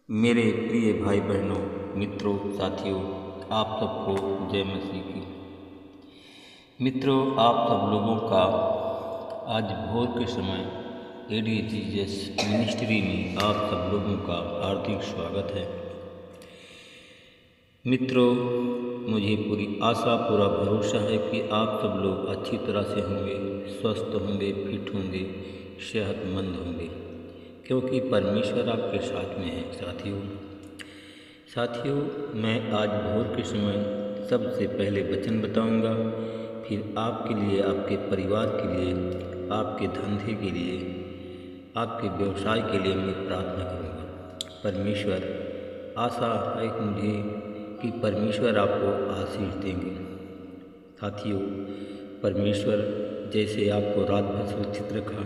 मेरे प्रिय भाई बहनों, मित्रों, साथियों, आप सबको जय मसीह की। मित्रों, आप सब लोगों का आज भोर के समय एडीजीएस मिनिस्ट्री में आप सब लोगों का हार्दिक स्वागत है। मित्रों, मुझे पूरी आशा, पूरा भरोसा है कि आप सब लोग अच्छी तरह से होंगे, स्वस्थ होंगे, फिट होंगे, सेहतमंद होंगे, क्योंकि परमेश्वर आपके साथ में है। साथियों, मैं आज भोर के समय सबसे पहले वचन बताऊंगा, फिर आपके लिए, आपके परिवार के लिए, आपके धंधे के लिए, आपके व्यवसाय के लिए मैं प्रार्थना करूंगा। परमेश्वर, आशा है मुझे कि परमेश्वर आपको आशीष देंगे। साथियों, परमेश्वर जैसे आपको रात भर सुरक्षित रखा,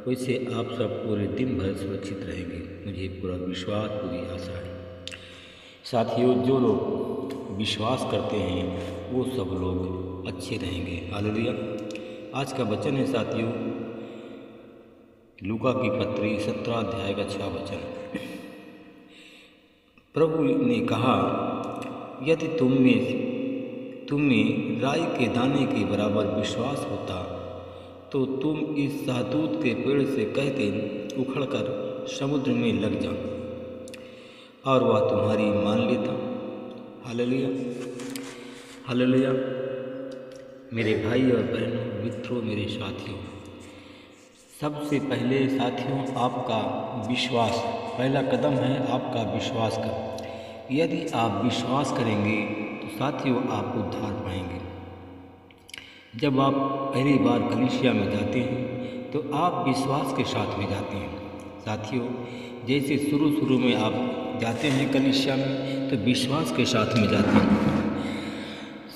वैसे आप सब पूरे दिन भर सुरक्षित रहेंगे, मुझे पूरा विश्वास, पूरी आशा है। साथियों, जो लोग विश्वास करते हैं वो सब लोग अच्छे रहेंगे। हालेलुया। आज का वचन है साथियों, लूका की पत्री 17 अध्याय का 6 वचन। प्रभु ने कहा, यदि तुम में राई के दाने के बराबर विश्वास होता तो तुम इस सहतूत के पेड़ से कहते, उखड़कर समुद्र में लग जा, और वह तुम्हारी मान लेता। Hallelujah, hallelujah. मेरे भाई और बहनों, मित्रों, मेरे साथियों, सबसे पहले साथियों आपका विश्वास, पहला कदम है आपका विश्वास कर। यदि आप विश्वास करेंगे तो साथियों आप उद्धार पाएंगे। जब आप पहली बार कलीसिया में जाते हैं तो आप विश्वास के साथ में जाते हैं। साथियों, जैसे शुरू में आप जाते हैं कलीसिया में तो विश्वास के साथ में जाते हैं।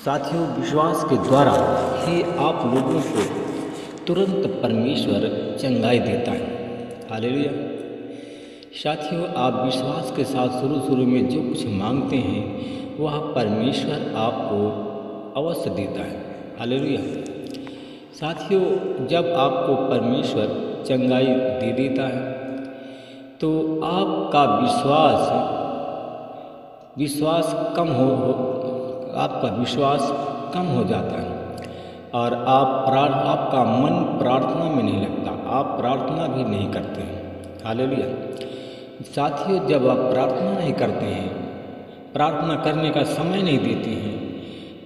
साथियों, विश्वास के द्वारा ही आप लोगों को तुरंत परमेश्वर चंगाई देता है। हालेलुया। साथियों, आप विश्वास के साथ शुरू में जो कुछ मांगते हैं वह परमेश्वर आपको अवश्य देता है। हालेलुया। साथियों, जब आपको परमेश्वर चंगाई दे देता है तो आपका आपका विश्वास कम हो जाता है और आपका मन प्रार्थना में नहीं लगता, आप प्रार्थना भी नहीं करते हैं। हालेलुया। साथियों, जब आप प्रार्थना नहीं करते हैं, प्रार्थना करने का समय नहीं देते हैं,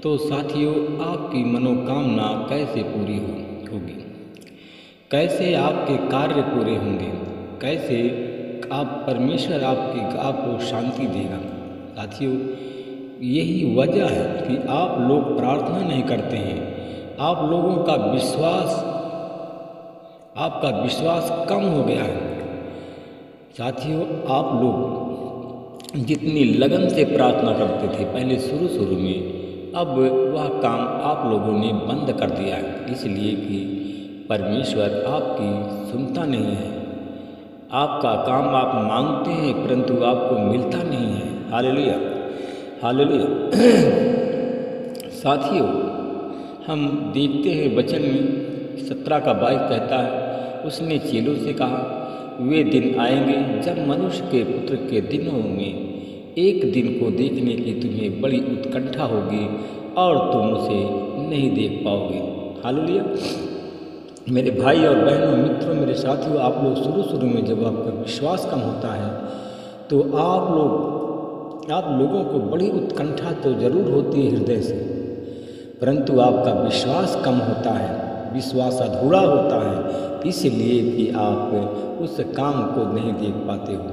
तो साथियों आपकी मनोकामना कैसे पूरी होगी, कैसे आपके कार्य पूरे होंगे, कैसे परमेश्वर आपको शांति देगा। साथियों, यही वजह है कि आप लोग प्रार्थना नहीं करते हैं। आप लोगों का आपका विश्वास कम हो गया है। साथियों, आप लोग जितनी लगन से प्रार्थना करते थे पहले शुरू में, अब वह काम आप लोगों ने बंद कर दिया है, इसलिए कि परमेश्वर आपकी सुनता नहीं है। आपका काम आप मांगते हैं परंतु आपको मिलता नहीं है। Hallelujah, hallelujah. साथियों, हम देखते हैं वचन में 17 का 22 कहता है, उसने चेलों से कहा, वे दिन आएंगे जब मनुष्य के पुत्र के दिनों में एक दिन को देखने की तुम्हें बड़ी उत्कंठा होगी और तुम उसे नहीं देख पाओगे। हालेलुया। मेरे भाई और बहनों, मित्रों, मेरे साथियों, आप लोग शुरू में जब आपका विश्वास कम होता है तो आप लोगों को बड़ी उत्कंठा तो जरूर होती है हृदय से, परंतु आपका विश्वास कम होता है, विश्वास अधूरा होता है, इसलिए कि आप उस काम को नहीं देख पाते हो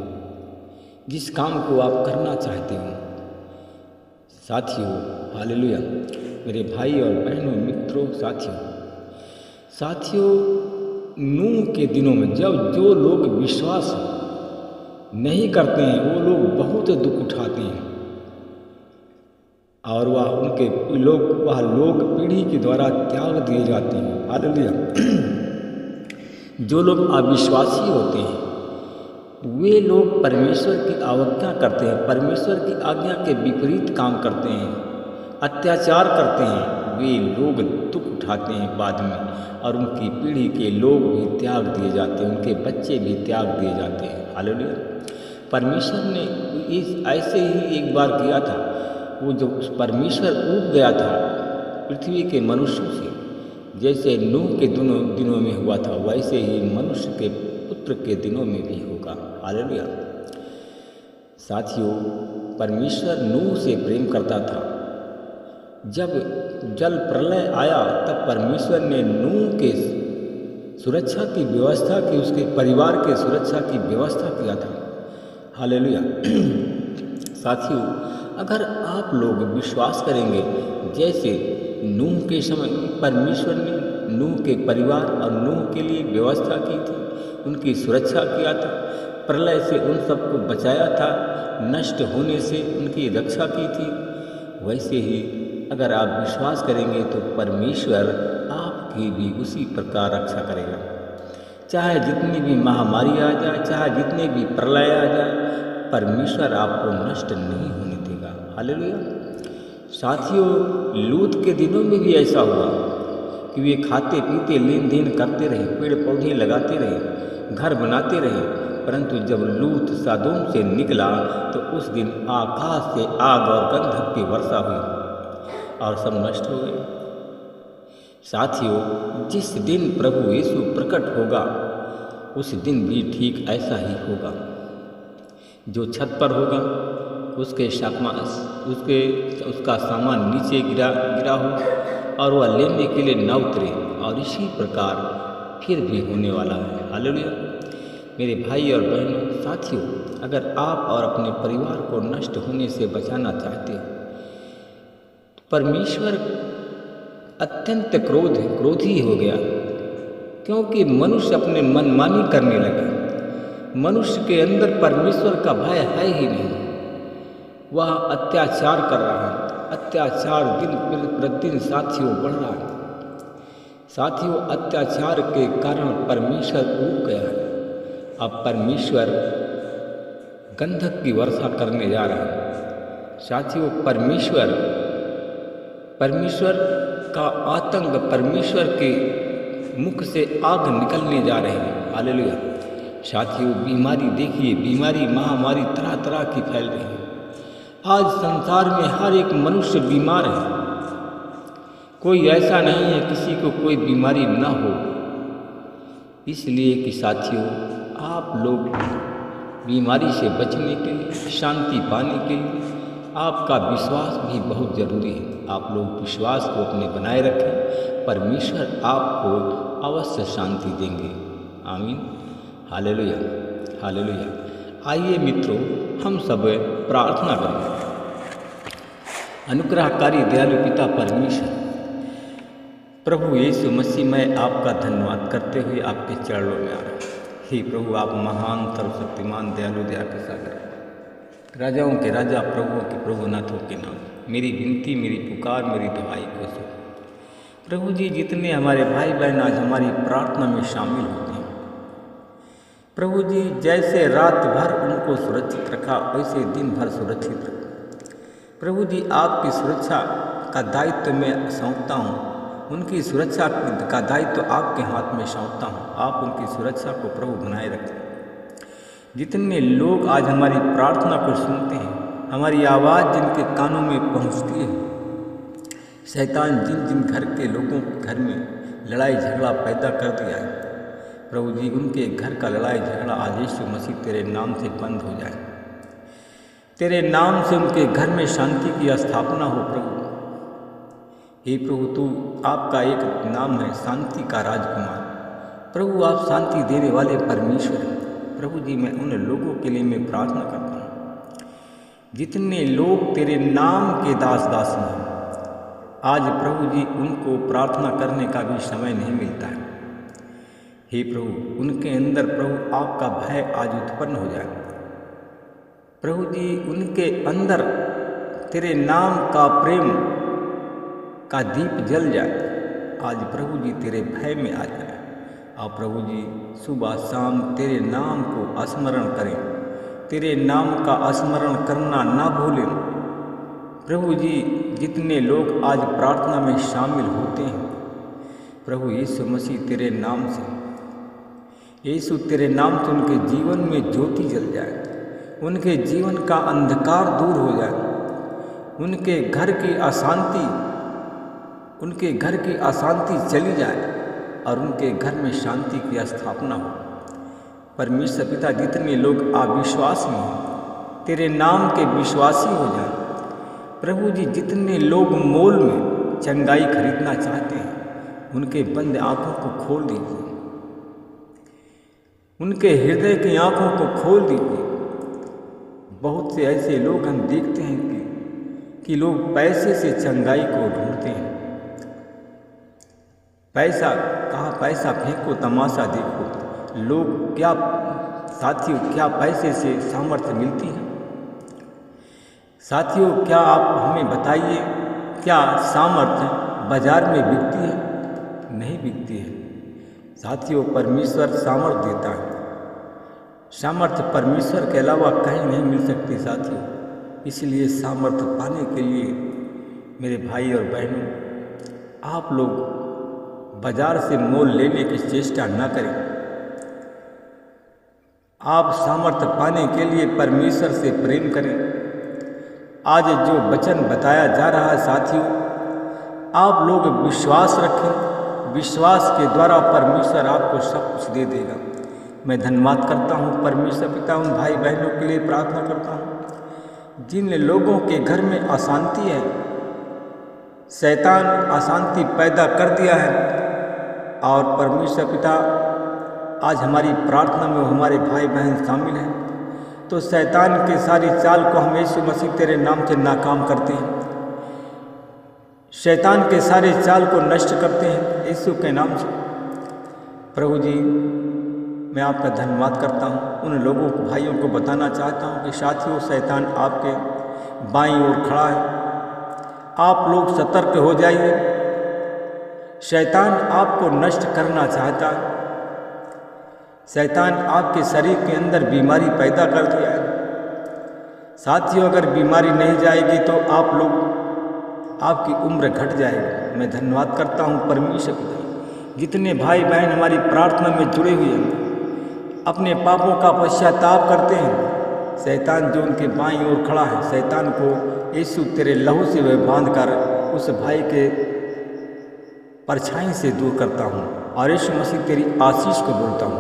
जिस काम को आप करना चाहते हो। साथियों, हालेलुया। मेरे भाई और बहनों, मित्रों, साथियों, नूह के दिनों में जब जो लोग विश्वास नहीं करते हैं वो लोग बहुत दुख उठाते हैं और वह लोग पीढ़ी के द्वारा त्याग दिए जाते हैं। हालेलुया। जो लोग अविश्वासी होते हैं वे लोग परमेश्वर की अवज्ञा करते हैं, परमेश्वर की आज्ञा के विपरीत काम करते हैं, अत्याचार करते हैं, वे लोग दुख उठाते हैं बाद में, और उनकी पीढ़ी के लोग भी त्याग दिए जाते हैं, उनके बच्चे भी त्याग दिए जाते हैं। हालेलुया। परमेश्वर ने इस ऐसे ही एक बार किया था। वो जो परमेश्वर ऊब गया था पृथ्वी के मनुष्यों से, जैसे नूह के दिनों में हुआ था, वैसे ही मनुष्य के पुत्र के दिनों में भी होगा। हालेलुया। साथियों, परमेश्वर नूह से प्रेम करता था। जब जल प्रलय आया तब परमेश्वर ने नूह के सुरक्षा की व्यवस्था की, उसके परिवार के सुरक्षा की व्यवस्था किया था। हालेलुया। साथियों, अगर आप लोग विश्वास करेंगे, जैसे नूह के समय परमेश्वर ने नूह के परिवार और नूह के लिए व्यवस्था की थी, उनकी सुरक्षा किया था, प्रलय से उन सबको बचाया था, नष्ट होने से उनकी रक्षा की थी, वैसे ही अगर आप विश्वास करेंगे तो परमेश्वर आपकी भी उसी प्रकार रक्षा करेगा। चाहे जितनी भी महामारी आ जाए, चाहे जितने भी प्रलय आ जाए, परमेश्वर आपको नष्ट नहीं होने देगा। हालेलुया। साथियों, लूत के दिनों में भी ऐसा हुआ कि वे खाते पीते लेन देन करते रहे, पेड़ पौधे लगाते रहे, घर बनाते रहे, परंतु जब लूत सदोम से निकला तो उस दिन आकाश से आग और गंधक की वर्षा हुई और सब नष्ट हो गए। साथियों, जिस दिन प्रभु यीशु प्रकट होगा उस दिन भी ठीक ऐसा ही होगा। जो छत पर होगा उसका सामान नीचे गिरा हो और वह लेने के लिए न उतरे, और इसी प्रकार फिर भी होने वाला है। हालेलुया। मेरे भाई और बहनों, साथियों, अगर आप और अपने परिवार को नष्ट होने से बचाना चाहते हैं, परमेश्वर अत्यंत क्रोधी हो गया, क्योंकि मनुष्य अपने मनमानी करने लगे। मनुष्य के अंदर परमेश्वर का भय है ही नहीं। वह अत्याचार कर रहा है। अत्याचार दिन प्रतिदिन साथियों बढ़ रहा है। साथियों, अत्याचार के कारण परमेश्वर ऊब गया है। अब परमेश्वर गंधक की वर्षा करने जा रहा है। साथियों, परमेश्वर का आतंक, परमेश्वर के मुख से आग निकलने जा रहे हैं। हालेलुया। साथियों, बीमारी देखिए, बीमारी महामारी तरह तरह की फैल रही है। आज संसार में हर एक मनुष्य बीमार है। कोई ऐसा नहीं है किसी को कोई बीमारी न हो। इसलिए कि साथियों, आप लोग बीमारी से बचने के लिए, शांति पाने के लिए आपका विश्वास भी बहुत ज़रूरी है। आप लोग विश्वास को अपने बनाए रखें, परमेश्वर आपको अवश्य शांति देंगे। आमीन। Hallelujah, hallelujah. आइए मित्रों, हम सब प्रार्थना करें। अनुग्रहकारी दयालु पिता परमेश्वर, प्रभु यीशु मसीह, मैं आपका धन्यवाद करते हुए आपके चरणों में आ रहा हूँ। हे प्रभु, आप महान, सर्वशक्तिमान, दयालु, दया के सागर, राजाओं के राजा, प्रभुओं के प्रभु, नाथों के नाथ, मेरी विनती, मेरी पुकार, मेरी दवाई को सुनो। प्रभु जी, जितने हमारे भाई बहन आज हमारी प्रार्थना में शामिल होते हैं, प्रभु जी, जैसे रात भर उनको सुरक्षित रखा, वैसे दिन भर सुरक्षित रखो। प्रभु जी, आपकी सुरक्षा का दायित्व मैं सौंपता हूँ। उनकी सुरक्षा का दायित्व आपके हाथ में सौंपता हूँ। आप उनकी सुरक्षा को प्रभु बनाए रखें। जितने लोग आज हमारी प्रार्थना को सुनते हैं, हमारी आवाज़ जिनके कानों में पहुँचती है, शैतान जिन जिन घर के लोगों के घर में लड़ाई झगड़ा पैदा कर दिया है, प्रभु जी, उनके घर का लड़ाई झगड़ा आज यीशु मसीह तेरे नाम से बंद हो जाए। तेरे नाम से उनके घर में शांति की स्थापना हो। प्रभु हे प्रभु, तू, आपका एक नाम है, शांति का राजकुमार। प्रभु, आप शांति देने वाले परमेश्वर हैं। प्रभु जी, मैं उन लोगों के लिए मैं प्रार्थना करता हूँ जितने लोग तेरे नाम के दास हैं। आज प्रभु जी, उनको प्रार्थना करने का भी समय नहीं मिलता है। हे प्रभु, उनके अंदर प्रभु आपका भय आज उत्पन्न हो जाए। प्रभु जी, उनके अंदर तेरे नाम का प्रेम का दीप जल जाए। आज प्रभु जी तेरे भय में आ जाए। और प्रभु जी, सुबह शाम तेरे नाम को स्मरण करें, तेरे नाम का स्मरण करना ना भूलें। प्रभु जी, जितने लोग आज प्रार्थना में शामिल होते हैं, प्रभु यीशु मसीह तेरे नाम से, यीशु तेरे नाम से उनके जीवन में ज्योति जल जाए। उनके जीवन का अंधकार दूर हो जाए, उनके घर की अशांति चली जाए और उनके घर में शांति की स्थापना हो। परमेश्वर पिता, जितने लोग अविश्वास में हैं, तेरे नाम के विश्वासी हो जाएं। प्रभु जी, जितने लोग मोल में चंगाई खरीदना चाहते हैं, उनके बंद आंखों को खोल दीजिए, उनके हृदय की आंखों को खोल दीजिए। बहुत से ऐसे लोग हम देखते हैं कि लोग पैसे से चंगाई को ढूंढते हैं। पैसा फेंको, तमाशा देखो। लोग क्या साथियों, क्या पैसे से सामर्थ्य मिलती है? साथियों, क्या आप हमें बताइए, क्या सामर्थ्य बाजार में बिकती है? नहीं बिकती है। साथियों, परमेश्वर सामर्थ्य देता है। सामर्थ्य परमेश्वर के अलावा कहीं नहीं मिल सकती साथियों। इसलिए सामर्थ्य पाने के लिए मेरे भाई और बहनों, आप लोग बाजार से मोल लेने की चेष्टा न करें। आप सामर्थ्य पाने के लिए परमेश्वर से प्रेम करें। आज जो वचन बताया जा रहा है साथियों, आप लोग विश्वास रखें। विश्वास के द्वारा परमेश्वर आपको सब कुछ दे देगा। मैं धन्यवाद करता हूँ परमेश्वर पिता, उन भाई बहनों के लिए प्रार्थना करता हूँ जिन लोगों के घर में अशांति है, शैतान अशांति पैदा कर दिया है। और परमेश्वर पिता, आज हमारी प्रार्थना में हमारे भाई बहन शामिल हैं, तो शैतान के सारी चाल को हम यीशु मसीह तेरे नाम से नाकाम करते हैं। शैतान के सारे चाल को नष्ट करते हैं यीशु के नाम से। प्रभु जी, मैं आपका धन्यवाद करता हूँ। उन लोगों को, भाइयों को बताना चाहता हूँ कि साथियों, शैतान आपके बाईं ओर खड़ा है। आप लोग सतर्क हो जाइए। शैतान आपको नष्ट करना चाहता है। शैतान आपके शरीर के अंदर बीमारी पैदा कर दिया है। साथियों, अगर बीमारी नहीं जाएगी तो आपकी उम्र घट जाएगी। मैं धन्यवाद करता हूँ परमेश्वर पिता, जितने भाई बहन हमारी प्रार्थना में जुड़े हुए हैं, अपने पापों का पश्चाताप करते हैं। शैतान जो उनके बाईं ओर खड़ा है, शैतान को यीशु तेरे लहू से वह बांध कर उस भाई के परछाई से दूर करता हूँ और यीशु मसीह तेरी आशीष को बोलता हूँ।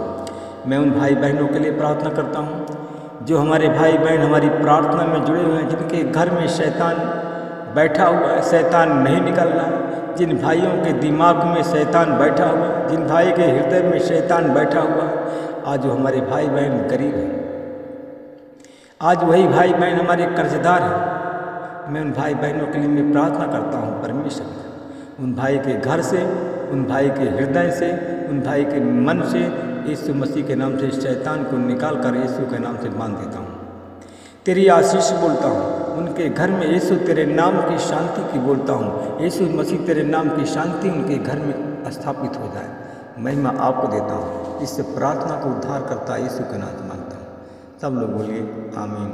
मैं उन भाई बहनों के लिए प्रार्थना करता हूँ जो हमारे भाई बहन हमारी प्रार्थना में जुड़े हुए हैं, जिनके घर में शैतान बैठा हुआ है, शैतान नहीं निकल रहा है। जिन भाइयों के दिमाग में शैतान बैठा हुआ है, जिन भाई के हृदय में शैतान बैठा हुआ है, आज वो हमारे भाई बहन गरीब हैं, आज वही भाई बहन हमारे कर्जदार हैं। मैं उन भाई बहनों के लिए मैं प्रार्थना करता हूँ परमेश्वर, उन भाई के घर से, उन भाई के हृदय से, उन भाई के मन से यीशु मसीह के नाम से शैतान को निकाल कर यीशु के नाम से बांध देता हूँ। तेरी आशीष बोलता हूँ। उनके घर में यीशु तेरे नाम की शांति की बोलता हूँ। यीशु मसीह तेरे नाम की शांति उनके घर में स्थापित हो जाए। महिमा आपको देता हूँ। इस प्रार्थना को उद्धार करता यीशु के नाम से मांगता हूँ। सब लोग बोलिए आमीन।